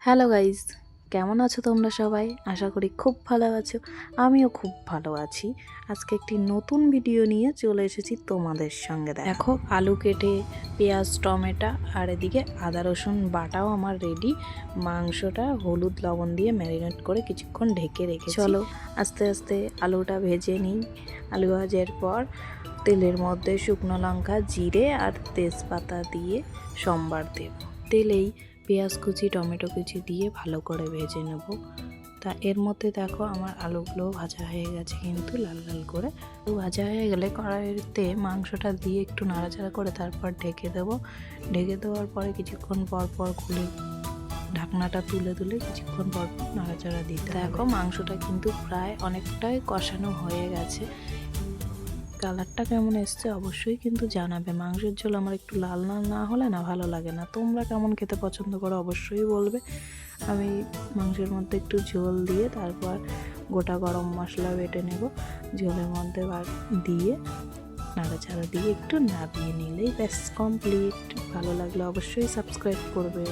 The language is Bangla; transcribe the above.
হ্যালো গাইস, কেমন আছো তোমরা সবাই? আশা করি খুব ভালো আছো। আমিও খুব ভালো আছি। আজকে একটি নতুন ভিডিও নিয়ে চলে এসেছি তোমাদের সঙ্গে। দেখো, আলু কেটে, পেঁয়াজ, টমেটো আর এদিকে আদা রসুন বাটাও আমার রেডি। মাংসটা হলুদ লবণ দিয়ে ম্যারিনেট করে কিছুক্ষণ ঢেকে রেখেছি। চলো আস্তে আস্তে আলুটা ভেজে নিই। আলু ভাজার পর তেলের মধ্যে শুকনো লঙ্কা, জিরে আর তেজপাতা দিয়ে সম্বার দেব। তেলেই পেঁয়াজ কুচি, টমেটো কুচি দিয়ে ভালো করে ভেজে নেব। তা এর মধ্যে দেখো আমার আলুগুলো ভাজা হয়ে গেছে, কিন্তু লাল লাল করে। ভাজা হয়ে গেলে কড়াইতে মাংসটা দিয়ে একটু নাড়াচাড়া করে তারপর ঢেকে দেবো। ঢেকে দেওয়ার পরে কিছুক্ষণ পর পর খুলে ঢাকনাটা তুলে তুলে কিছুক্ষণ পর পর নাড়াচাড়া দিতে। দেখো মাংসটা কিন্তু প্রায় অনেকটাই কষানো হয়ে গেছে। কালারটা কেমন এসছে অবশ্যই কিন্তু জানাবে। মাংসের ঝোল আমার একটু লাল লাল না হলে না ভালো লাগে না। তোমরা কেমন খেতে পছন্দ করো অবশ্যই বলবে। আমি মাংসের মধ্যে একটু ঝোল দিয়ে তারপর গোটা গরম মশলা বেটে নেব, ঝোলের মধ্যে দিয়ে নাড়াচাড়া দিয়ে একটু নাবিয়ে নিলেই ব্যাস কমপ্লিট। ভালো লাগলে অবশ্যই সাবস্ক্রাইব করবে।